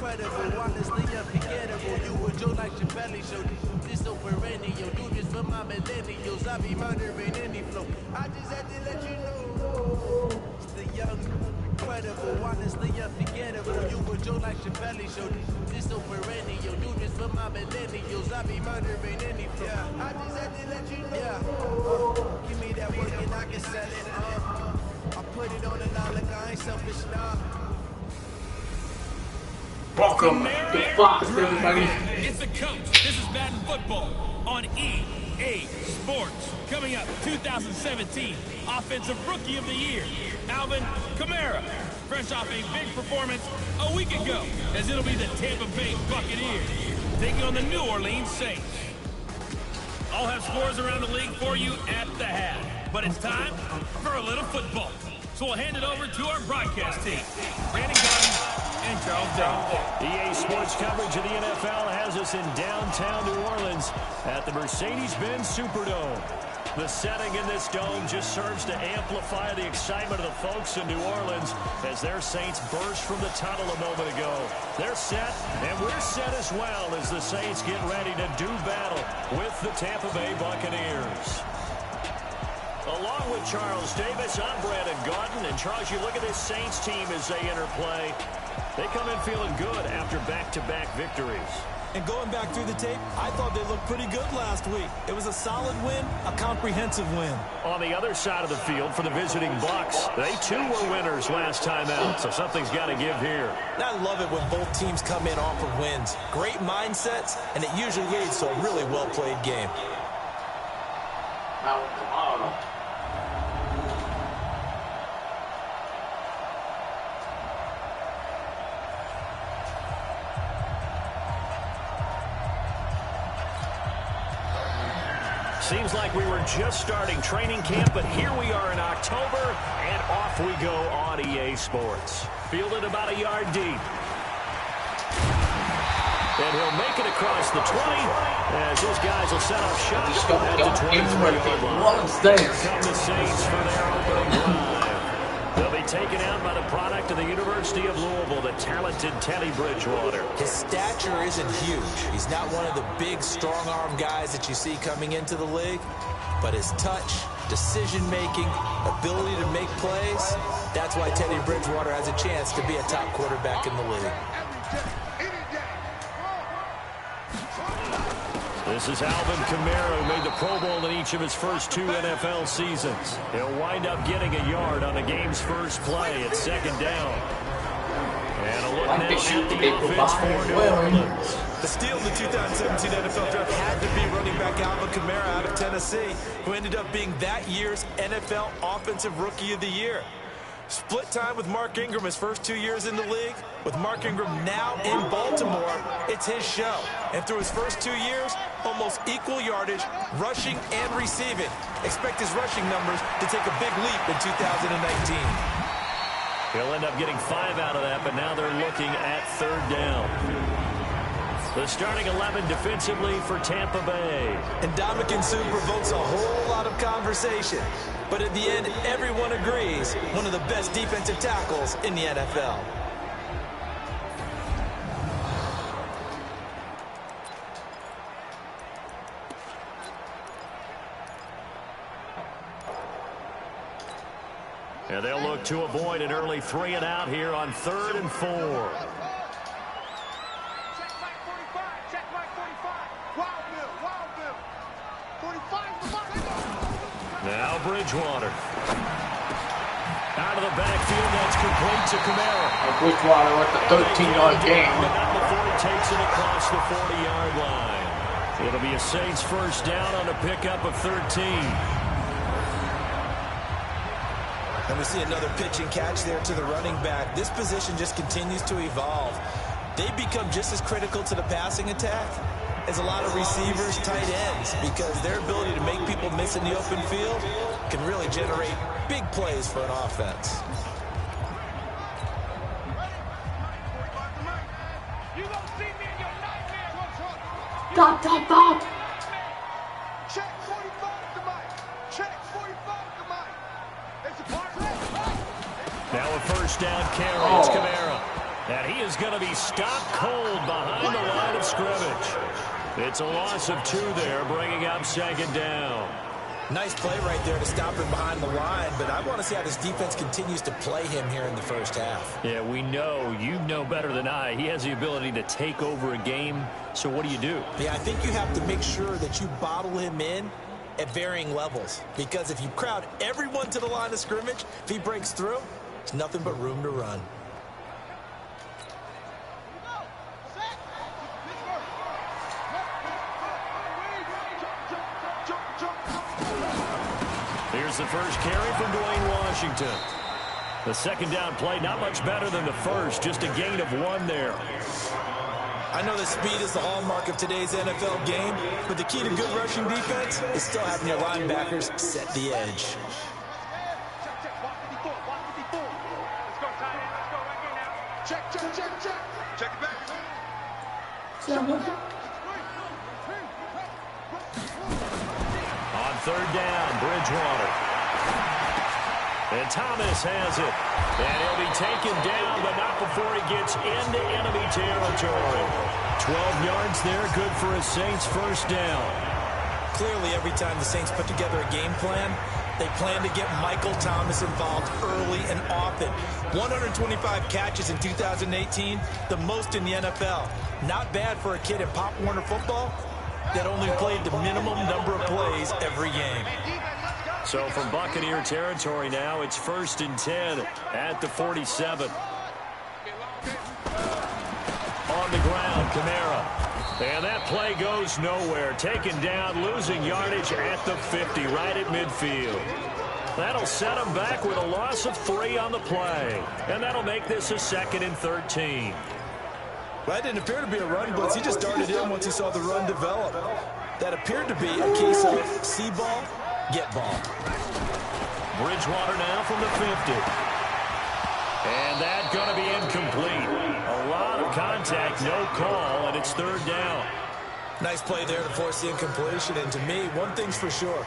incredible, honestly unforgettable. You would joke like your belly show. This so perennial, do this for my millennials. I be murdering any flow. I just had to let you know. It's the young, incredible, honestly unforgettable. You would joke like your belly show. This so perennial, do this for my millennials. I be murdering any flow. I just had to let you know. Give me that work and I can sell it. I put it on the line like I ain't selfish now. Welcome to Fox, everybody. It's the coach. This is Madden Football on EA Sports. Coming up, 2017 Offensive Rookie of the Year, Alvin Kamara. Fresh off a big performance a week ago, as it'll be the Tampa Bay Buccaneers taking on the New Orleans Saints. I'll have scores around the league for you at the half, but it's time for a little football. So we'll hand it over to our broadcast team, Brandon Gaudin and Charles Jones. EA Sports coverage of the NFL has us in downtown New Orleans at the Mercedes-Benz Superdome. The setting in this dome just serves to amplify the excitement of the folks in New Orleans as their Saints burst from the tunnel a moment ago. They're set, and we're set as well as the Saints get ready to do battle with the Tampa Bay Buccaneers. Along with Charles Davis, I'm Brandon Gaudin. And Charles, you look at this Saints team as they enter play. They come in feeling good after back-to-back victories. And going back through the tape, I thought they looked pretty good last week. It was a solid win, a comprehensive win. On the other side of the field for the visiting Bucs, they too were winners last time out, so something's got to give here. I love it when both teams come in off of wins. Great mindsets, and it usually leads to a really well-played game. Seems like we were just starting training camp, but here we are in October, and off we go on EA Sports. Fielded about a yard deep. And he'll make it across the 20, as his guys will set off shots at the 23-yard line. Here come the Saints for their opening drive. They'll be taken out by the product of the University of Louisville, the talented Teddy Bridgewater. His stature isn't huge. He's not one of the big, strong-arm guys that you see coming into the league. But his touch, decision-making, ability to make plays, that's why Teddy Bridgewater has a chance to be a top quarterback in the league. This is Alvin Kamara, who made the Pro Bowl in each of his first 2 NFL seasons. He'll wind up getting a yard on the game's first play at second down. And a look now at the offense for New Orleans. The steal in the 2017 NFL Draft had to be running back Alvin Kamara out of Tennessee, who ended up being that year's NFL Offensive Rookie of the Year. Split time with Mark Ingram his first 2 years in the league. With Mark Ingram now in Baltimore, it's his show. And through his first 2 years, almost equal yardage, rushing and receiving. Expect his rushing numbers to take a big leap in 2019. He'll end up getting 5 out of that, but now they're looking at third down. The starting 11 defensively for Tampa Bay. And Ndamukong Suh provokes a whole lot of conversation. But at the end, everyone agrees, one of the best defensive tackles in the NFL. And they'll look to avoid an early 3 and out here on 3rd and 4. Now Bridgewater. Out of the backfield, that's complete to Kamara. Bridgewater with the 13-yard gain. Before he takes it across the 40-yard line. It'll be a Saints first down on a pickup of 13. And we see another pitch and catch there to the running back. This position just continues to evolve. They become just as critical to the passing attack as a lot of receivers, tight ends, because their ability to make people miss in the open field can really generate big plays for an offense. Stop. Check 45 to Mike. Check 45 to Mike. It's a part. Now a first down carry. It's Kamara. And he is going to be stopped cold behind the line of scrimmage. It's a loss of 2 there, bringing up 2nd down. Nice play right there to stop him behind the line, but I want to see how this defense continues to play him here in the first half. Yeah, we know, you know better than I, he has the ability to take over a game, so what do you do? Yeah, I think you have to make sure that you bottle him in at varying levels, because if you crowd everyone to the line of scrimmage, if he breaks through, there's nothing but room to run. Here's the first carry from Dwayne Washington. The 2nd down play, not much better than the first, just a gain of 1 there. I know that speed is the hallmark of today's NFL game, but the key to good rushing defense is still having your linebackers set the edge. Check it back. On 3rd down, Bridgewater. And Thomas has it. And he'll be taken down, but not before he gets into enemy territory. 12 yards there, good for a Saints first down. Clearly, every time the Saints put together a game plan, they plan to get Michael Thomas involved early and often. 125 catches in 2018, the most in the NFL. Not bad for a kid in Pop Warner football that only played the minimum number of plays every game. So from Buccaneer territory now, it's 1st and 10 at the 47. On the ground, Kamara. And that play goes nowhere. Taken down, losing yardage at the 50, right at midfield. That'll set him back with a loss of 3 on the play. And that'll make this a 2nd and 13. That didn't appear to be a run blitz. He just darted in once he saw the run develop. That appeared to be a case of see ball, get ball. Bridgewater now from the 50. And that's going to be incomplete. A lot of contact, no call, and it's 3rd down. Nice play there to force the incompletion. And to me, one thing's for sure.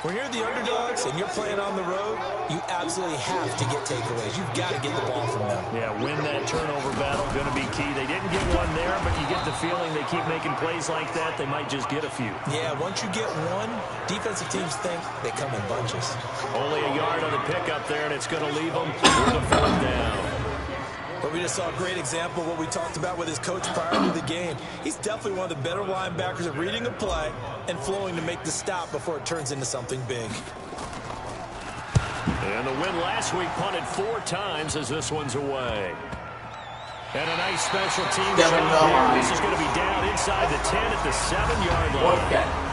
When you're the underdogs and you're playing on the road, you absolutely have to get takeaways. You've got to get the ball from them. Yeah, win that turnover battle, going to be key. They didn't get one there, but you get the feeling they keep making plays like that, they might just get a few. Yeah, once you get one, defensive teams think they come in bunches. Only a yard on the pickup there, and it's going to leave them with a 4th down. But we just saw a great example of what we talked about with his coach prior to the game. He's definitely one of the better linebackers at reading a play and flowing to make the stop before it turns into something big. And the win last week punted 4 times as this one's away. And a nice special team shot. This is going to be down inside the 10 at the 7-yard line.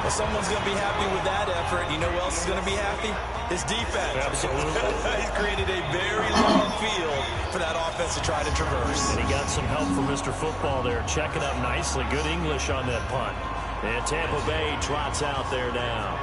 Well, someone's going to be happy with that effort. You know who else is going to be happy? His defense. Absolutely. He's created a very long field for that offense to try to traverse. And he got some help from Mr. Football there, checking up nicely. Good English on that punt. And Tampa Bay trots out there now.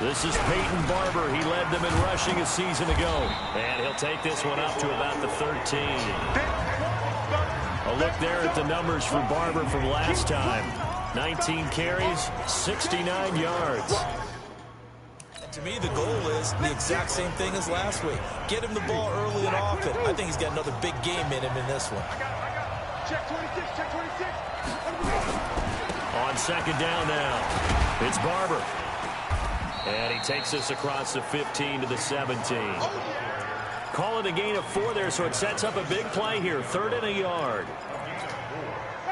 This is Peyton Barber. He led them in rushing a season ago. And he'll take this one up to about the 13. A look there at the numbers for Barber from last time. 19 carries, 69 yards. And to me, the goal is the exact same thing as last week. Get him the ball early and often. I think he's got another big game in him in this one. Check 26, check 26. On 2nd down now, it's Barber. And he takes this across the 15 to the 17. Call it a gain of 4 there, so it sets up a big play here. 3rd and a yard.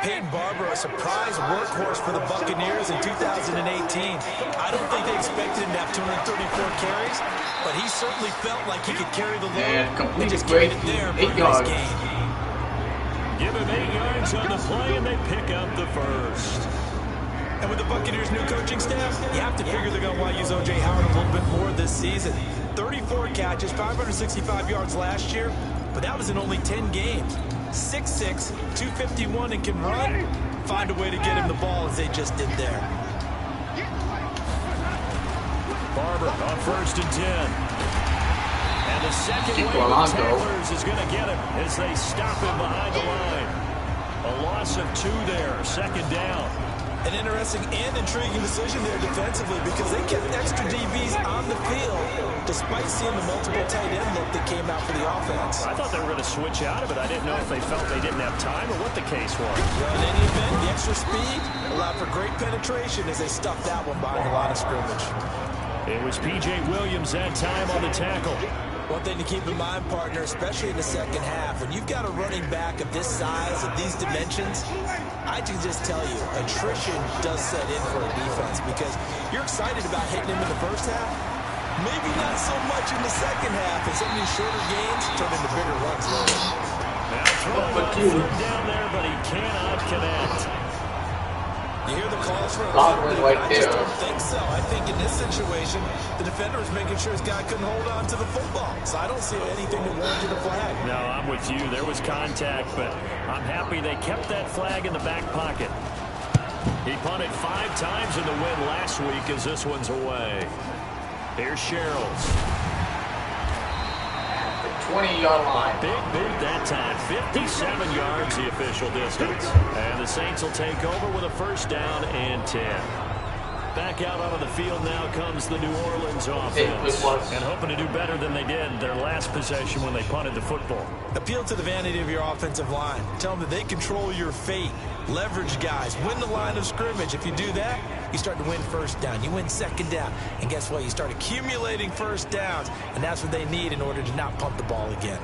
Peyton Barber, a surprise workhorse for the Buccaneers in 2018. I don't think they expected him to have 234 carries, but he certainly felt like he could carry the load. And they just carried it there for 8 yards. gain. Give him 8 yards on the play, and they pick up the first. And with the Buccaneers' new coaching staff, you have to figure they're going to want to use O.J. Howard a little bit more this season. 34 catches, 565 yards last year, but that was in only 10 games. 6'6", 251, and can run. Find a way to get him the ball as they just did there. Barber on 1st and 10. And the second Keep wave of Rolando. tacklers is going to get him as they stop him behind the line. A loss of 2 there, second down. An interesting and intriguing decision there defensively because they kept extra DBs on the field despite seeing the multiple tight end look that came out for the offense. I thought they were going to switch out of it. I didn't know if they felt they didn't have time or what the case was. Well, in any event, the extra speed allowed for great penetration as they stuffed that one behind the line of scrimmage. It was P.J. Williams that time on the tackle. One thing to keep in mind, partner, especially in the second half, when you've got a running back of this size, of these dimensions, I can just tell you, attrition does set in for a defense because you're excited about hitting him in the first half. Maybe not so much in the second half, and some of these shorter gains turn into bigger runs later. Now throwing on third down there, but he cannot connect. You hear the calls for a Godwin right I just there. don't think so. I think in this situation, the defender was making sure his guy couldn't hold on to the football. So I don't see anything that warranted a flag. No, I'm with you. There was contact, but I'm happy they kept that flag in the back pocket. He punted 5 times in the win last week as this one's away. Here's Sherrills. 20-yard line. Big boot that time. 57 yards the official distance. And the Saints will take over with a first down and 10. Back out onto the field now comes the New Orleans offense. And hoping to do better than they did their last possession when they punted the football. Appeal to the vanity of your offensive line. Tell them that they control your fate. Leverage guys. Win the line of scrimmage. If you do that, you start to win first down. You win second down. And guess what? You start accumulating first downs. And that's what they need in order to not punt the ball again.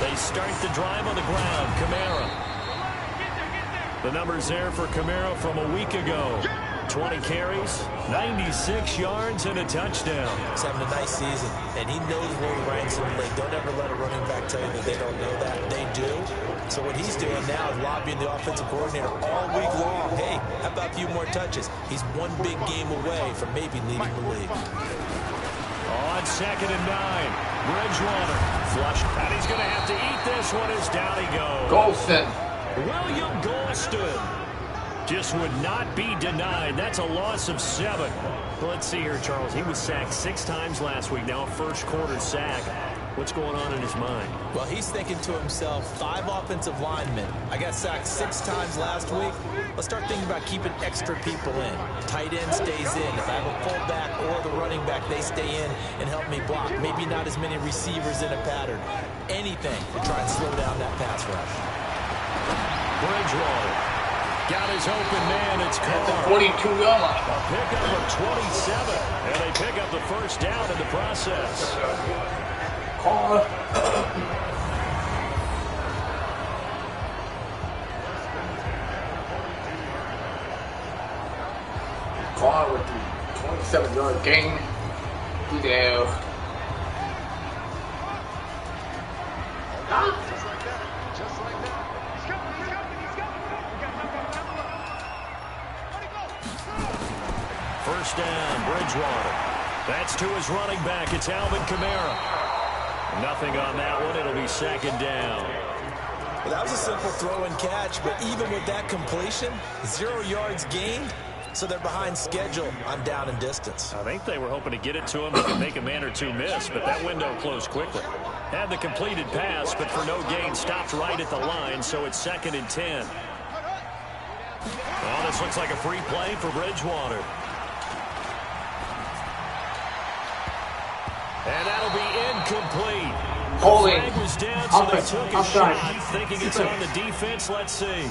They start the drive on the ground. Kamara. The numbers there for Kamara from a week ago. 20 carries, 96 yards, and a touchdown. He's having a nice season, and he knows where he ranks in the league. Don't ever let a running back tell you that they don't know that. They do. So what he's doing now is lobbying the offensive coordinator all week long. Hey, how about a few more touches? He's one big game away from maybe leading the league. On 2nd and 9, Bridgewater flushed, and he's going to have to eat this one as down he goes. Golston. William Golston just would not be denied. That's a loss of 7. Let's see here, Charles. He was sacked 6 times last week. Now a first-quarter sack. What's going on in his mind? Well, he's thinking to himself, 5 offensive linemen. I got sacked 6 times last week. Let's start thinking about keeping extra people in. Tight end stays in. If I have a fullback or the running back, they stay in and help me block. Maybe not as many receivers in a pattern. Anything to try and slow down that pass rush. Bridgewater got his open man. It's At the Carr. 42-yard line. A pickup of 27, and they pick up the first down in the process. Carr. Carr with the 27-yard gain. He's there. Just like that. He's coming. First down, Bridgewater. That's to his running back. It's Alvin Kamara. Nothing on that one. It'll be 2nd down. Well, that was a simple throw and catch, but even with that completion, 0 yards gained, so they're behind schedule on down and distance. I think they were hoping to get it to him and make a man or two miss, but that window closed quickly. Had the completed pass, but for no gain, stopped right at the line, so it's 2nd and 10. Well, this looks like a free play for Bridgewater. And that'll be incomplete. Holding. The flag was down, so they took a Outside. shot, thinking it's on the defense. Let's see.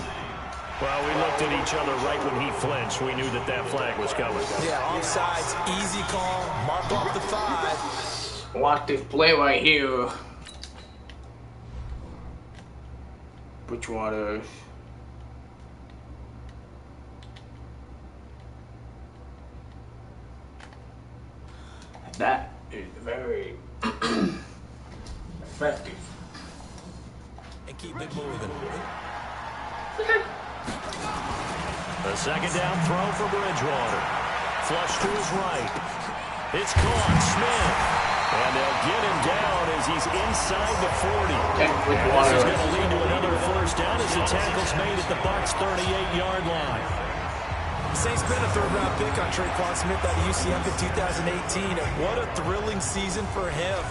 Well, we looked at each other right when he flinched. We knew that that flag was coming. Yeah, offsides, easy call, mark off the 5. Watch this play right here. Bridgewater. That is very effective. And keep it moving. The 2nd down throw for Bridgewater. Flush to his right. It's caught. Smith. And they'll get him down as he's inside the 40. And And this Bridgewater. is going to lead to another first down as the tackle's made at the Bucs' 38-yard line. Saints spent a third-round pick on Tre'Quan Smith out of UCF in 2018, and what a thrilling season for him.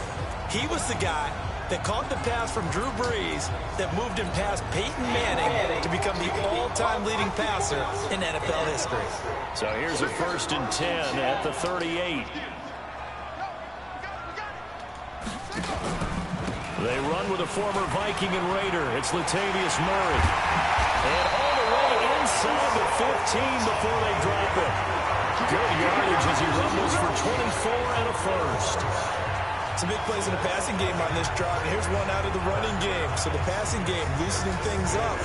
He was the guy that caught the pass from Drew Brees that moved him past Peyton Manning to become the all-time leading passer in NFL history. So here's a 1st and 10 at the 38. They run with a former Viking and Raider. It's Latavius Murray. And all the way inside the 15 before they drop it. Good yardage as he rumbles for 24 and a first. Some big plays in the passing game on this drive. And here's one out of the running game. So the passing game loosening things up.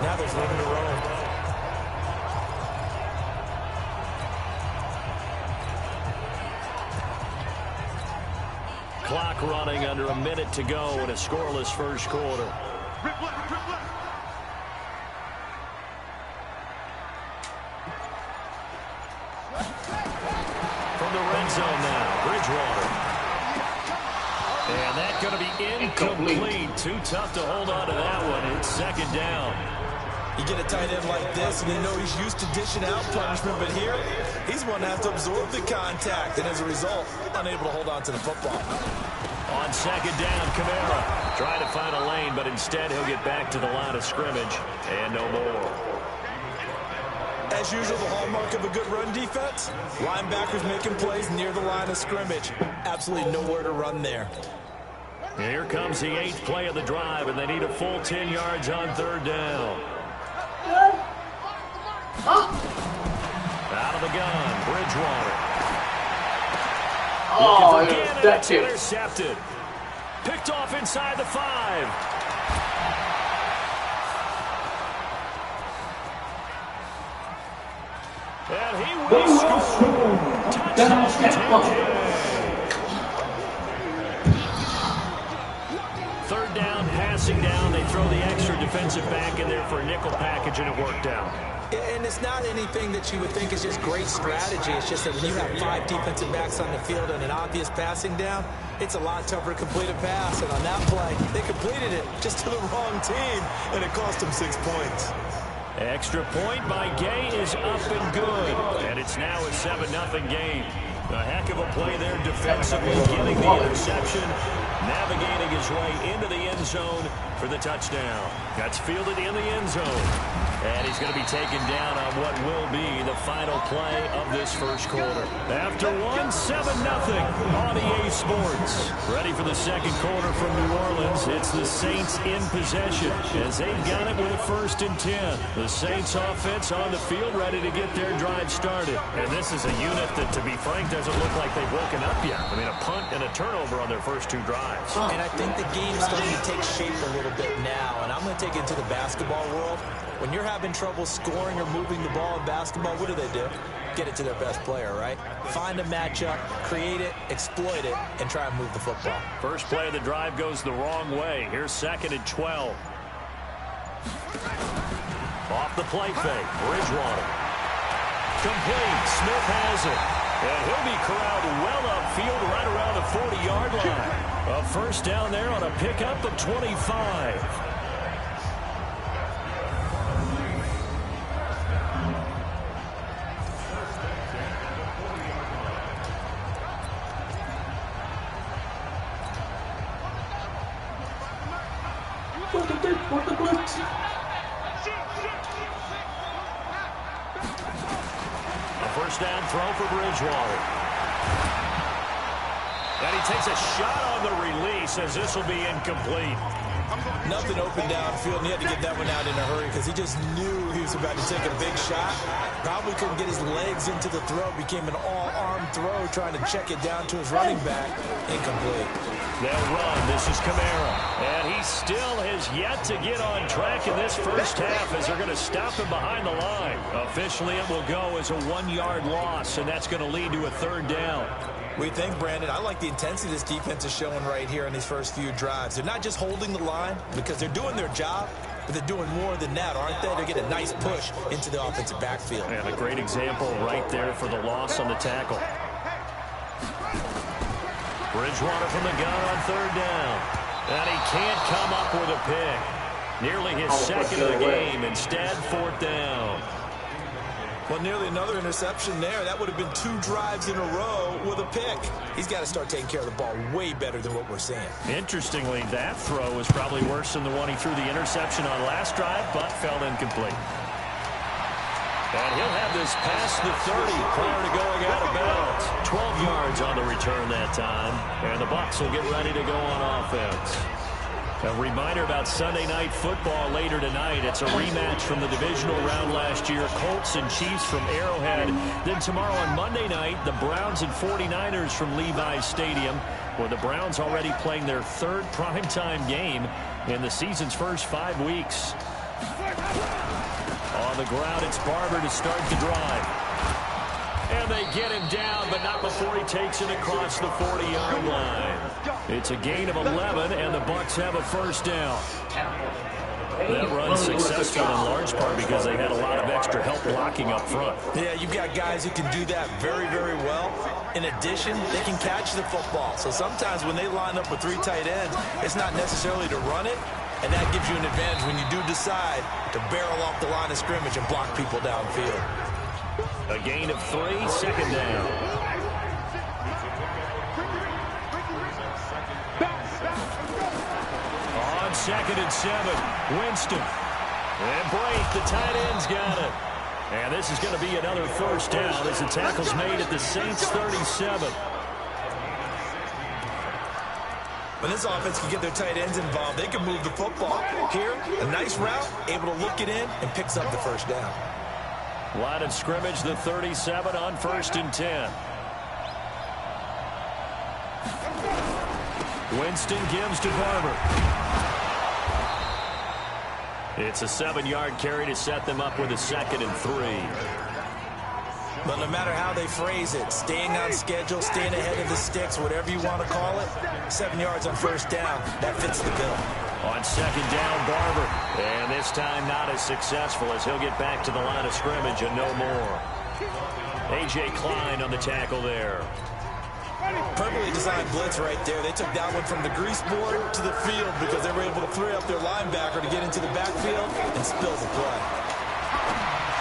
Now there's room to roam. Clock running under a minute to go in a scoreless first quarter. From the red zone now, Bridgewater. And that's going to be incomplete. Too tough to hold on to that one. It's 2nd down. You get a tight end like this, and you know he's used to dishing out punishment, but here, he's one that has to absorb the contact, and as a result, unable to hold on to the football. On 2nd down, Kamara trying to find a lane, but instead he'll get back to the line of scrimmage, and no more. As usual, the hallmark of a good run defense, linebackers making plays near the line of scrimmage. Absolutely nowhere to run there. And here comes the 8th play of the drive, and they need a full 10 yards on 3rd down. Out of the gun, Bridgewater. Oh, that's intercepted. Picked off inside the 5. And he will score. Touchdown. 3rd down, passing down. They throw the extra defensive back in there for a nickel package, and it worked out. And it's not anything that you would think is just great strategy. It's just that when you have 5 defensive backs on the field and an obvious passing down, it's a lot tougher to complete a pass. And on that play, they completed it just to the wrong team, and it cost them 6 points. Extra point by Gay is up and good. And it's now a 7-0 game. A heck of a play there defensively, getting the interception, navigating his way into the end zone for the touchdown. That's fielded in the end zone. And he's going to be taken down on what will be the final play of this first quarter. After 7-0 on EA Sports. Ready for the second quarter from New Orleans. It's the Saints in possession as they've got it with a 1st and 10. The Saints offense on the field ready to get their drive started. And this is a unit that, to be frank, doesn't look like they've woken up yet. I mean, a punt and a turnover on their first 2 drives. And I think the game's starting to take shape a little bit now. And I'm going to take it to the basketball world. When you're having trouble scoring or moving the ball in basketball, what do? Get it to their best player, right? Find a matchup, create it, exploit it, and try and move the football. First play of the drive goes the wrong way. Here's 2nd and 12. Off the play fake, Bridgewater. Complete, Smith has it. And he'll be corralled well upfield right around the 40-yard line. A 1st down there on a pickup of 25. A 1st down throw for Bridgewater. And he takes a shot on the release as this will be incomplete. Nothing open downfield, and he had to get that one out in a hurry because he just knew he was about to take a big shot. Probably couldn't get his legs into the throw. Became an all-arm throw trying to check it down to his running back. Incomplete. They'll run. This is Kamara. And he still has yet to get on track in this first half as they're going to stop him behind the line. Officially, it will go as a 1-yard loss, and that's going to lead to a 3rd down. We think, Brandon, I like the intensity this defense is showing right here in these first few drives. They're not just holding the line because they're doing their job, but they're doing more than that, aren't they? They're getting a nice push into the offensive backfield. And a great example right there for the loss on the tackle. Bridgewater from the gun on 3rd down. And he can't come up with a pick. Nearly his second of the game. Instead, 4th down. Well, nearly another interception there. That would have been 2 drives in a row with a pick. He's got to start taking care of the ball way better than what we're seeing. Interestingly, that throw was probably worse than the one he threw the interception on last drive, but fell incomplete. And he'll have this past the 30 prior to going out of bounds. 12 yards on the return that time. And the Bucs will get ready to go on offense. A reminder about Sunday Night Football later tonight. It's a rematch from the divisional round last year. Colts and Chiefs from Arrowhead. Then tomorrow on Monday night, the Browns and 49ers from Levi's Stadium, where the Browns already playing their 3rd primetime game in the season's first 5 weeks. On the ground, it's Barber to start the drive. And they get him down, but not before he takes it across the 40-yard line. It's a gain of 11, and the Bucs have a 1st down. That run's successful in large part because they had a lot of extra help blocking up front. Yeah, you've got guys who can do that very, very well. In addition, they can catch the football. So sometimes when they line up with 3 tight ends, it's not necessarily to run it, and that gives you an advantage when you do decide to barrel off the line of scrimmage and block people downfield. A gain of 3, 2nd down. On 2nd and 7, Winston. And Blake, the tight end's got it. And this is going to be another 1st down as the tackle's made at the Saints' 37. When this offense can get their tight ends involved, they can move the football. Here, a nice route, able to look it in, and picks up the 1st down. Line of scrimmage, the 37 on 1st and 10. Winston gives to Barber. It's a 7-yard carry to set them up with a 2nd and 3. But no matter how they phrase it, staying on schedule, staying ahead of the sticks, whatever you want to call it, 7 yards on 1st down, that fits the bill. On 2nd down, Barber. And this time not as successful as he'll get back to the line of scrimmage and no more. A.J. Klein on the tackle there. Perfectly designed blitz right there. They took that one from the grease board to the field because they were able to free up their linebacker to get into the backfield and spill the play.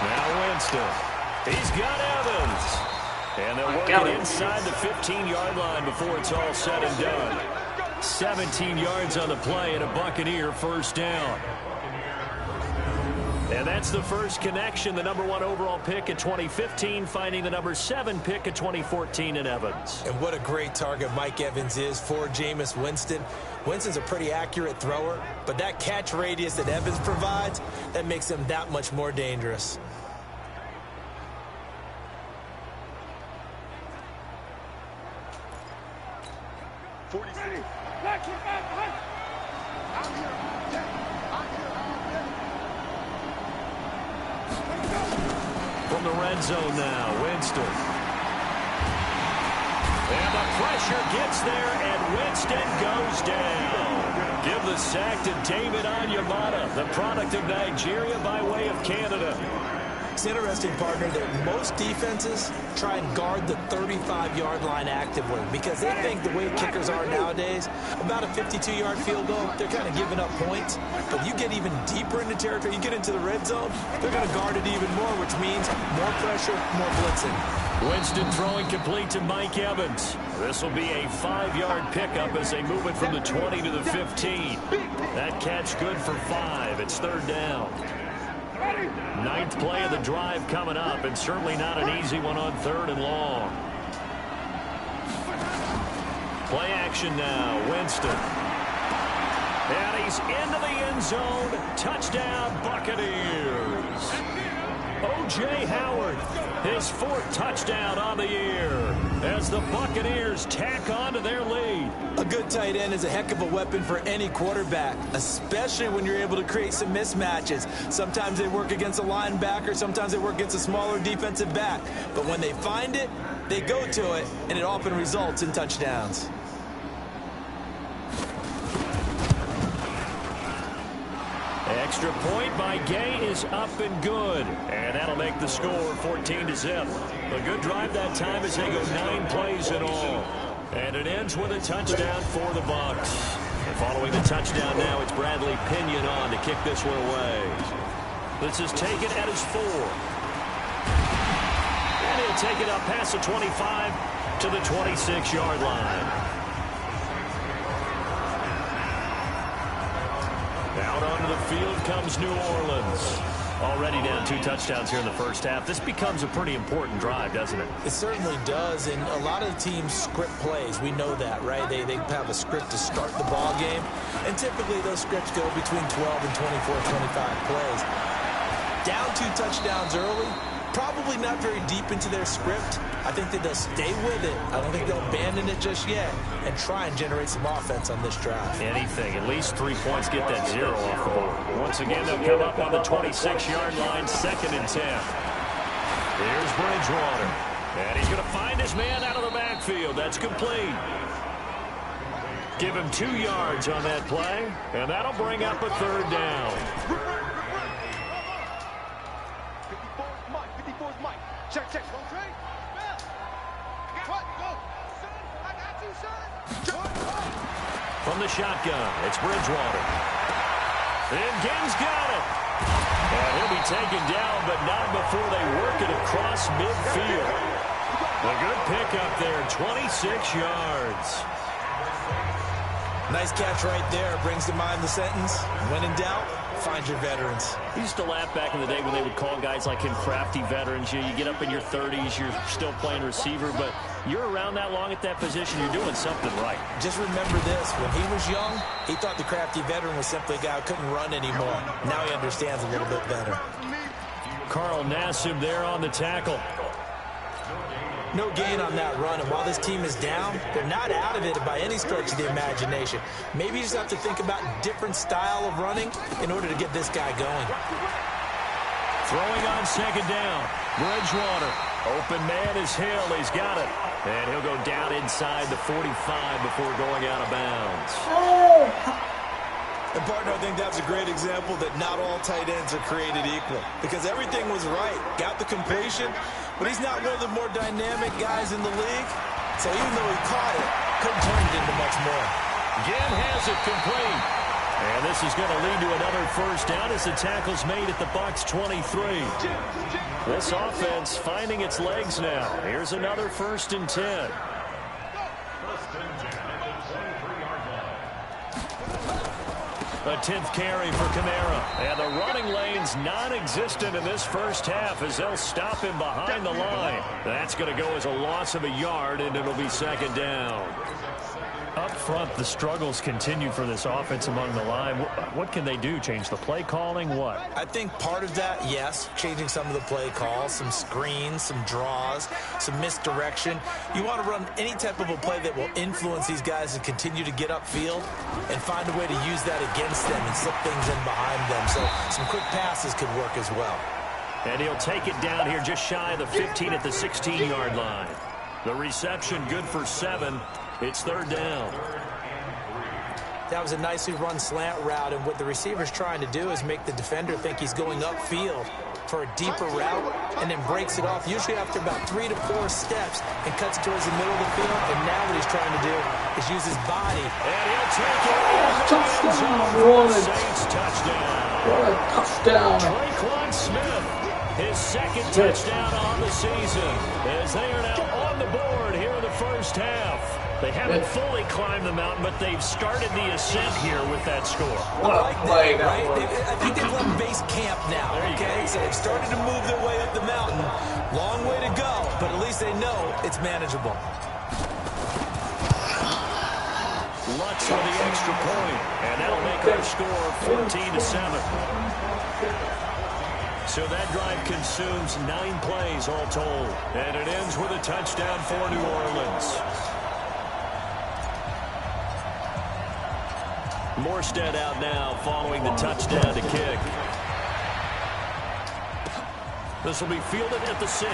Now Winston. He's got Evans. And they're working inside the 15-yard line before it's all said and done. 17 yards on the play and a Buccaneer 1st down. And that's the first connection. The #1 overall pick in 2015 finding the #7 pick in 2014 in Evans. And what a great target Mike Evans is for Jameis Winston. Winston's a pretty accurate thrower, but that catch radius that Evans provides, that makes him that much more dangerous. From the red zone now, Winston. And the pressure gets there, and Winston goes down. Give the sack to David Onyemata, the product of Nigeria by way of Canada. It's interesting, partner, that most defenses try and guard the 35-yard line actively because they think the way kickers are nowadays, about a 52-yard field goal, they're kind of giving up points. But you get even deeper into territory, you get into the red zone, they're going to guard it even more, which means more pressure, more blitzing. Winston throwing complete to Mike Evans. This will be a 5-yard pickup as they move it from the 20 to the 15. That catch good for 5. It's 3rd down. 9th play of the drive coming up, and certainly not an easy one on 3rd and long. Play action now, Winston. And he's into the end zone. Touchdown, Buccaneers. O.J. Howard, his 4th touchdown on the year as the Buccaneers tack on to their lead. A good tight end is a heck of a weapon for any quarterback, especially when you're able to create some mismatches. Sometimes they work against a linebacker, sometimes they work against a smaller defensive back. But when they find it, they go to it, and it often results in touchdowns. Extra point by Gay is up and good. And that'll make the score 14-0. A good drive that time as they go 9 plays in all. And it ends with a touchdown for the Bucs. And following the touchdown now, it's Bradley Pinion on to kick this one away. This is taken at his 4. And he'll take it up past the 25 to the 26-yard line. Out onto the field comes New Orleans. Already down 2 touchdowns here in the first half. This becomes a pretty important drive, doesn't it? It certainly does, and a lot of the teams script plays. We know that, right? They have a script to start the ball game, and typically those scripts go between 12 and 24, 25 plays. Down 2 touchdowns early, probably not very deep into their script. I think that they'll stay with it. I don't think they'll abandon it just yet and try and generate some offense on this drive. Anything. At least 3 points, get that 0 off the board. Once again, they'll come up on the 26-yard line, 2nd and 10. Here's Bridgewater. And he's going to find his man out of the backfield. That's complete. Give him 2 yards on that play, and that'll bring up a 3rd down. 54's Mike. 54's Mike. Check, check. Go, Trey. Cut, go. Son, I got you, son. From the shotgun, it's Bridgewater. And Gibbs got it. And he'll be taken down, but not before they work it across midfield. A good pickup there, 26 yards. Nice catch right there. Brings to mind the sentence, when in doubt, find your veterans. I used to laugh back in the day when they would call guys like him crafty veterans. You get up in your 30s, you're still playing receiver, but you're around that long at that position, you're doing something right. Just remember this. When he was young, he thought the crafty veteran was simply a guy who couldn't run anymore. Now he understands a little bit better. Carl Nassib there on the tackle. No gain on that run, and while this team is down, they're not out of it by any stretch of the imagination. Maybe you just have to think about different style of running in order to get this guy going. Throwing on 2nd down. Bridgewater. Open man is Hill. He's got it. And he'll go down inside the 45 before going out of bounds. And, partner, I think that's a great example that not all tight ends are created equal. Because everything was right. Got the completion, but he's not one of the more dynamic guys in the league. So even though he caught it, couldn't turn it into much more. Again has it complete. And this is going to lead to another 1st down as the tackle's made at the Bucs 23. This offense finding its legs now. Here's another 1st and 10. A 10th carry for Kamara. And the running lane's non-existent in this first half as they'll stop him behind the line. That's going to go as a loss of a yard, and it'll be 2nd down. Up front, the struggles continue for this offense among the line. What can they do? Change the play calling? What? I think part of that, yes, changing some of the play calls, some screens, some draws, some misdirection. You want to run any type of a play that will influence these guys to continue to get upfield and find a way to use that against them and slip things in behind them. So some quick passes could work as well. And he'll take it down here just shy of the 15 at the 16-yard line. The reception good for 7. It's 3rd down. That was a nicely run slant route, and what the receiver's trying to do is make the defender think he's going upfield for a deeper route and then breaks it off, usually after about 3 to 4 steps, and cuts towards the middle of the field. And now what he's trying to do is use his body. And he'll take it. Touchdown. Saints touchdown. What a touchdown. Tre'Quan Smith, his 2nd touchdown on the season, as they are now on the board here in the first half. They haven't fully climbed the mountain, but they've started the ascent here with that score. What a play that Right? was. I think they've left base camp now, okay? So they've started to move their way up the mountain. Long way to go, but at least they know it's manageable. Lutz for the extra point, and that'll make our score 14-7. So that drive consumes 9 plays all told, and it ends with a touchdown for New Orleans. Morstead out now following the touchdown to kick. This will be fielded at the 6.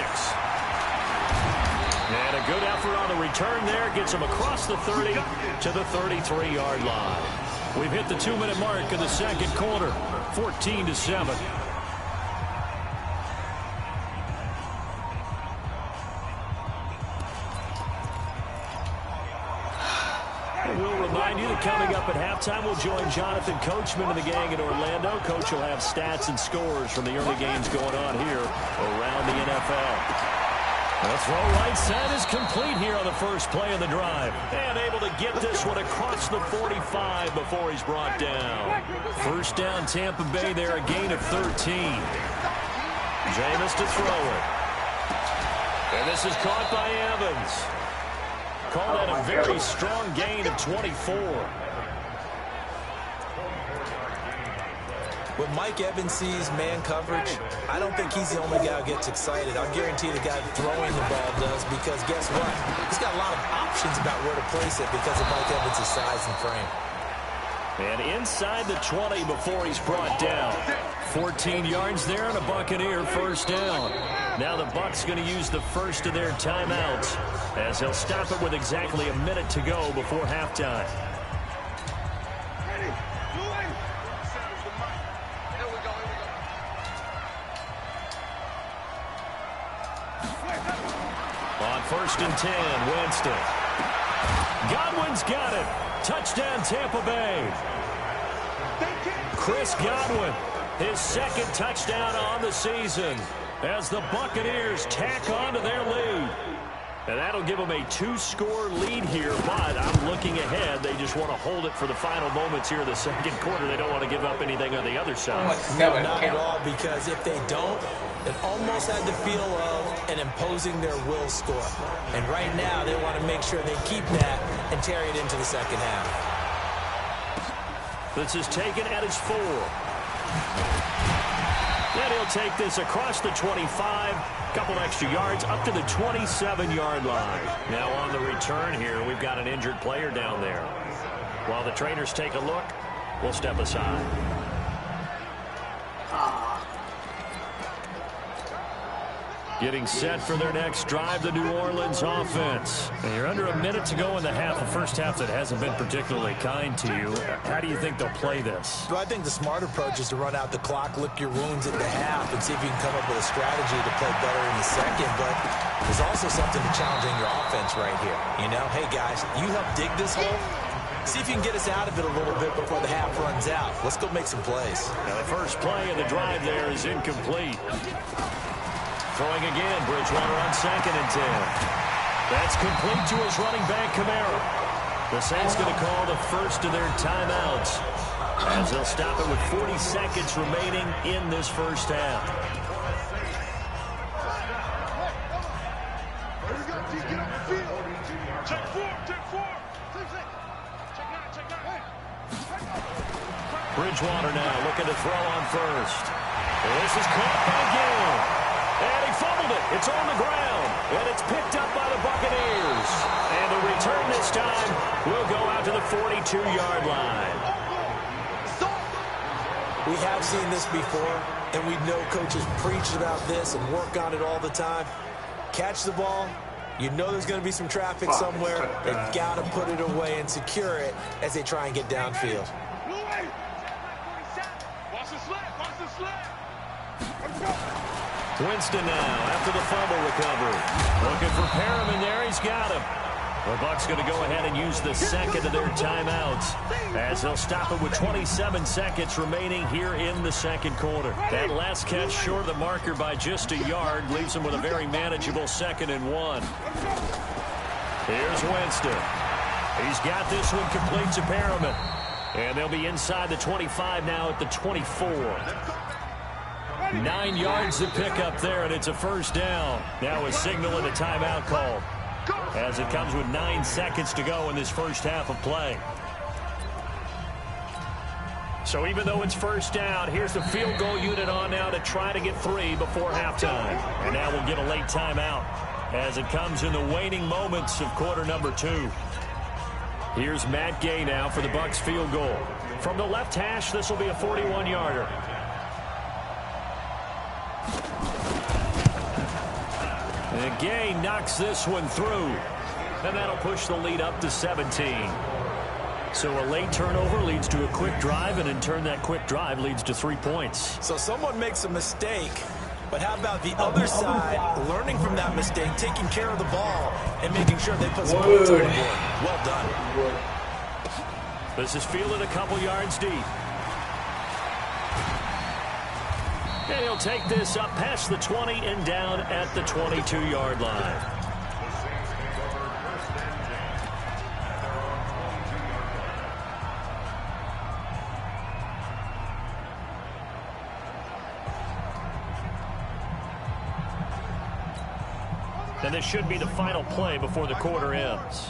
And a good effort on the return there gets him across the 30 to the 33-yard line. We've hit the 2-minute mark in the 2nd quarter, 14-7. remind you that coming up at halftime, we'll join Jonathan Coachman and the gang in Orlando. Coach will have stats and scores from the early games going on here around the NFL. The throw right side is complete here on the first play of the drive. And able to get this one across the 45 before he's brought down. First down, Tampa Bay there, a gain of 13. Jameis to throw it. And this is caught by Evans. Call that a very strong gain of 24. When Mike Evans sees man coverage, I don't think he's the only guy who gets excited. I'll guarantee the guy throwing the ball does, because guess what? He's got a lot of options about where to place it because of Mike Evans' size and frame. And inside the 20 before he's brought down. 14 yards there and a Buccaneer first down. Now the Bucs going to use the first of their timeouts as they'll stop it with exactly a minute to go before halftime. On first and 10, Winston. Godwin's got it. Touchdown, Tampa Bay. Chris Godwin, his second touchdown on the season as the Buccaneers tack on to their lead. And that'll give them a 2-score lead here, but I'm looking ahead. They just want to hold it for the final moments here in the second quarter. They don't want to give up anything on the other side. No, not at all, because if they don't, it almost had the feel of an imposing their will score. And right now, they want to make sure they keep that and carry it into the second half. This is taken at his 4. Then he'll take this across the 25. Couple extra yards up to the 27-yard line. Now on the return here, we've got an injured player down there. While the trainers take a look, we'll step aside. Getting set for their next drive, the New Orleans offense. And you're under a minute to go in the half, a first half that hasn't been particularly kind to you. How do you think they'll play this? Well, I think the smart approach is to run out the clock, lick your wounds at the half, and see if you can come up with a strategy to play better in the second. But there's also something to challenging your offense right here. You know, hey, guys, you help dig this hole. See if you can get us out of it a little bit before the half runs out. Let's go make some plays. Now, the first play of the drive there is incomplete. Throwing again, Bridgewater on second and 10. That's complete to his running back, Kamara. The Saints going to call the first of their timeouts as they'll stop it with 40 seconds remaining in this first half. Check four. Bridgewater now looking to throw on first. This is caught by Gill. And he fumbled it. It's on the ground. And it's picked up by the Buccaneers. And the return this time will go out to the 42-yard line. We have seen this before, and we know coaches preach about this and work on it all the time. Catch the ball. You know there's going to be some traffic somewhere. They've got to put it away and secure it as they try and get downfield. Winston now after the fumble recovery. Looking for Perriman there. He's got him. The Bucs going to go ahead and use the second of their timeouts as they'll stop it with 27 seconds remaining here in the second quarter. That last catch short of the marker by just a yard leaves them with a very manageable 2nd and 1. Here's Winston. He's got this one complete to Perriman. And they'll be inside the 25 now at the 24. 9 yards to pick up there, and it's a first down. Now a signal and a timeout call as it comes with 9 seconds to go in this first half of play. So even though it's first down, here's the field goal unit on now to try to get 3 before halftime. And now we'll get a late timeout as it comes in the waning moments of quarter number 2. Here's Matt Gay now for the Bucs field goal. From the left hash, this will be a 41-yarder. And Gay knocks this one through. And that'll push the lead up to 17. So a late turnover leads to a quick drive, and in turn that quick drive leads to 3 points. So someone makes a mistake, but how about the other side learning from that mistake, taking care of the ball, and making sure they put some points on the board? Well done. This is fielded a couple yards deep. And he'll take this up past the 20 and down at the 22-yard line. And this should be the final play before the quarter ends.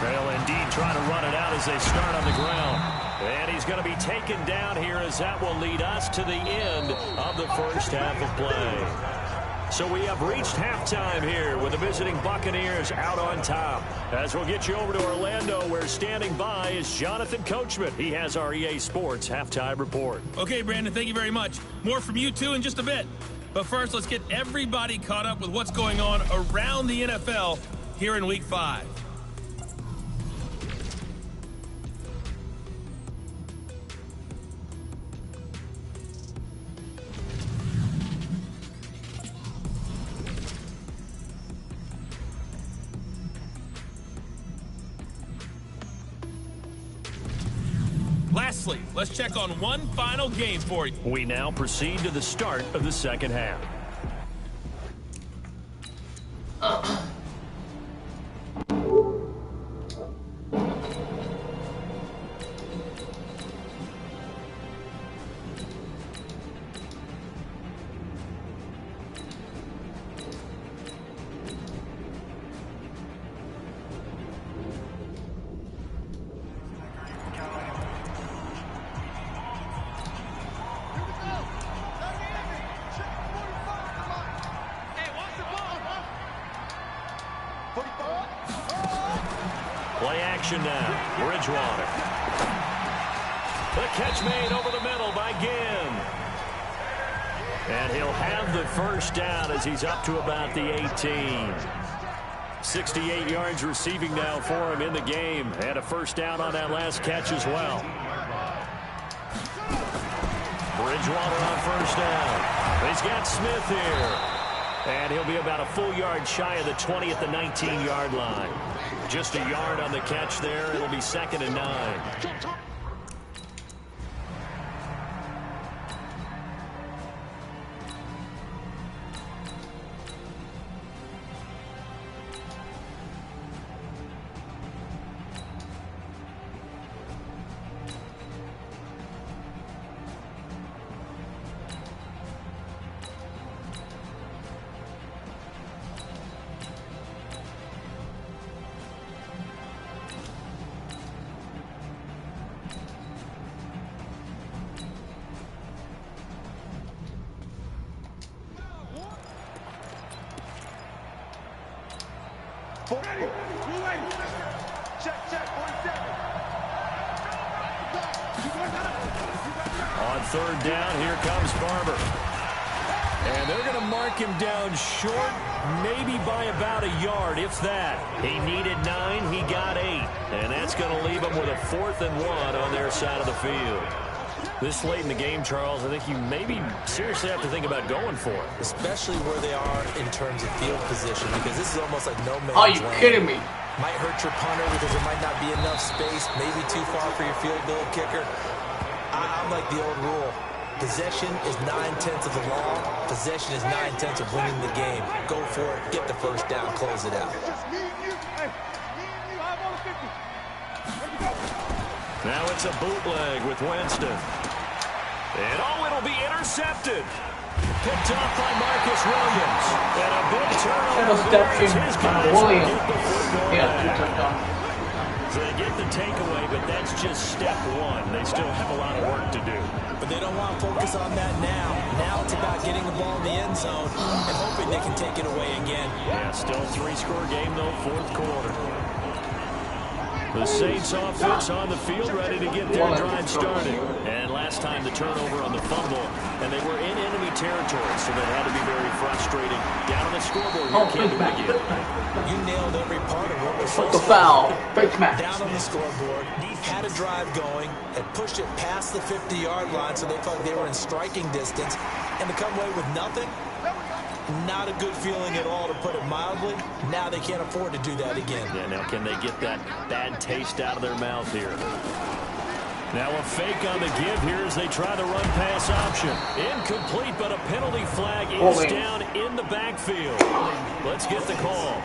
They'll indeed try to run it out as they start on the ground. And he's going to be taken down here as that will lead us to the end of the first half of play. So we have reached halftime here with the visiting Buccaneers out on top. As we'll get you over to Orlando, where standing by is Jonathan Coachman. He has our EA Sports halftime report. Okay, Brandon, thank you very much. More from you, too, in just a bit. But first, let's get everybody caught up with what's going on around the NFL here in Week 5. Lastly, let's check on one final game for you. We now proceed to the start of the second half. Play action now. Bridgewater. The catch made over the middle by Ginn. And he'll have the first down as he's up to about the 18. 68 yards receiving now for him in the game. And a first down on that last catch as well. Bridgewater on first down. He's got Smith here. And he'll be about a full yard shy of the 20 at the 19-yard line. Just a yard on the catch there. It'll be 2nd and 9. On third down, here comes Barber. And they're going to mark him down short, maybe by about a yard, if that. He needed 9, he got 8. And that's going to leave him with a 4th and 1 on their side of the field. This late in the game, Charles, I think you maybe seriously have to think about going for it. Especially where they are in terms of field position, because this is almost like no man's Are you land. kidding me? Might hurt your punter because there might not be enough space, maybe too far for your field goal kicker. I'm like the old rule. Possession is 9/10 of the law. Possession is 9/10 of winning the game. Go for it, get the first down, close it out. Now it's a bootleg with Winston. And it'll be intercepted. Picked off by Marcus Williams. And a big turnover. Interception by Williams. Yeah, 2 touchdowns. So they get the takeaway, but that's just step 1. They still have a lot of work to do. But they don't want to focus on that now. Now it's about getting the ball in the end zone and hoping they can take it away again. Yeah, still 3-score game, though, 4th quarter. The Saints offense on the field, ready to get their drive started. And last time the turnover on the fumble, and they were in enemy territory, so that had to be very frustrating. Down on the scoreboard, you can't do it again. You nailed every part of what was What the foul? Fake match. down on the scoreboard, had a drive going, had pushed it past the 50-yard line, so they felt like they were in striking distance, and to come away with nothing, Not a good feeling at all, to put it mildly. Now they can't afford to do that again. Yeah, now can they get that bad taste out of their mouth here? Now a fake on the give here as they try the run-pass option. Incomplete, but a penalty flag is down in the backfield. Let's get the call.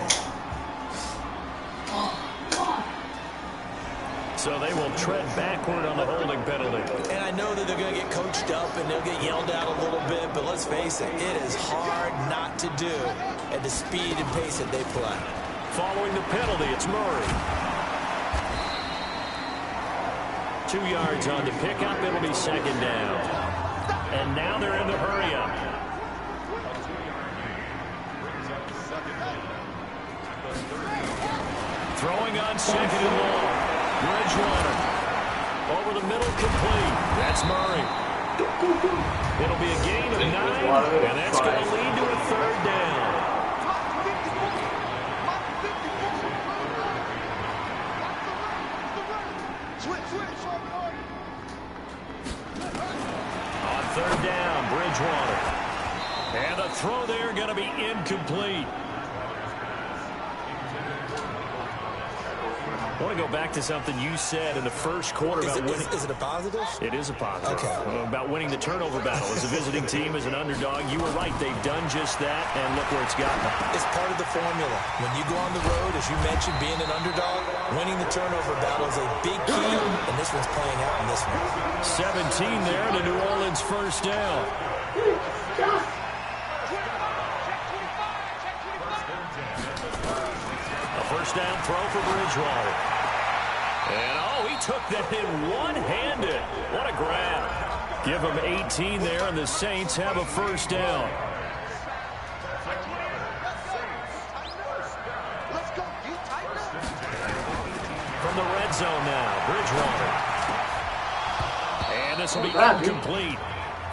So they will tread backward on the holding penalty. And I know that they're going to get coached up and they'll get yelled at a little bit, but let's face it, it is hard not to do at the speed and pace that they play. Following the penalty, it's Murray. 2 yards on the pickup. It'll be second down. And now they're in the hurry-up. Throwing on second and long. Bridgewater. Over the middle, complete. That's Murray. It'll be a gain of 9, and that's going to lead to a third down. On third down, Bridgewater. And the throw there going to be incomplete. I want to go back to something you said in the first quarter about winning. Is it a positive? It is a positive. Okay. About winning the turnover battle. As a visiting team, as an underdog, you were right. They've done just that, and look where it's gotten them. It's part of the formula. When you go on the road, as you mentioned, being an underdog, winning the turnover battle is a big key, and this one's playing out in this one. 17 there to New Orleans first down. First down throw for Bridgewater. And, oh, he took that in one-handed. What a grab. Give him 18 there, and the Saints have a first down. From the red zone now, Bridgewater. And this will be incomplete.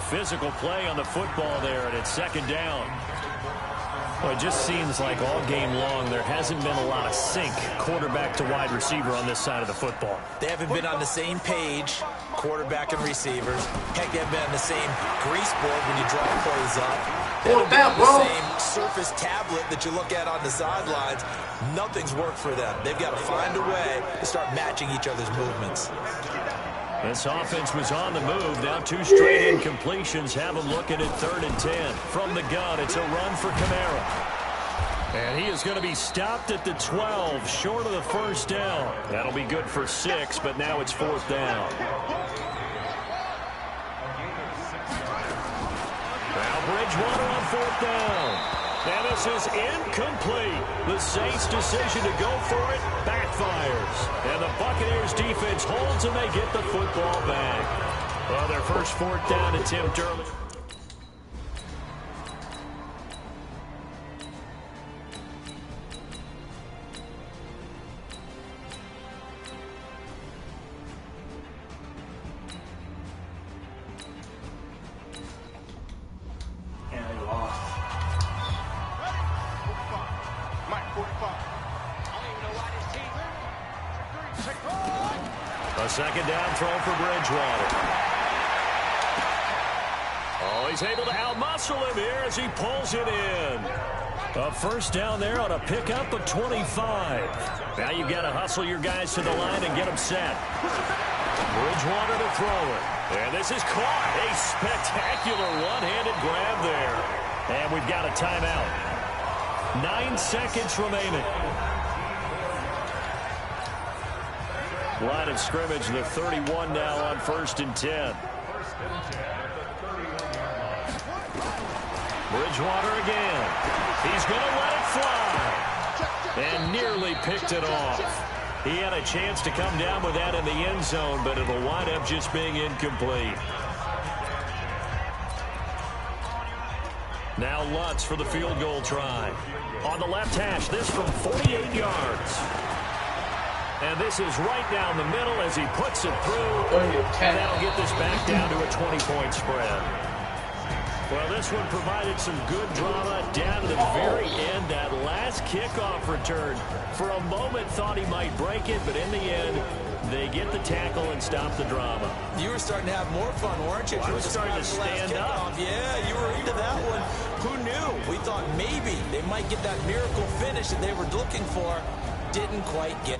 Physical play on the football there, and it's second down. Well, it just seems like all game long there hasn't been a lot of sync quarterback to wide receiver on this side of the football. They haven't been on the same page, quarterback and receivers. Heck, they haven't been on the same grease board when you draw plays up. They haven't been on the same surface tablet that you look at on the sidelines. Nothing's worked for them. They've got to find a way to start matching each other's movements. This offense was on the move. Now 2 straight incompletions have them looking at 3rd and 10. From the gun, it's a run for Kamara. And he is going to be stopped at the 12, short of the first down. That'll be good for 6, but now it's 4th down. Now Bridgewater on 4th down. And this is incomplete. The Saints' decision to go for it backfires. And the Buccaneers defense holds and they get the football back. Well, their first 4th down attempt early. A second down throw for Bridgewater. Oh, he's able to outmuscle him here as he pulls it in. A first down there on a pickup of 25. Now you've got to hustle your guys to the line and get them set. Bridgewater to throw it. And this is caught. A spectacular one-handed grab there. And we've got a timeout. 9 seconds remaining. Line of scrimmage, the 31 now on 1st and 10. Bridgewater again. He's going to let it fly. And nearly picked it off. He had a chance to come down with that in the end zone, but it'll wind up just being incomplete. Now Lutz for the field goal try. On the left hash, this from 48 yards. And this is right down the middle as he puts it through. And that'll get this back down to a 20-point spread. Well, this one provided some good drama down to the very end. That last kickoff return, for a moment, thought he might break it, but in the end, they get the tackle and stop the drama. You were starting to have more fun, weren't you? Well, I was starting to stand up. Yeah, you were into that one. Who knew? We thought maybe they might get that miracle finish that they were looking for. Didn't quite get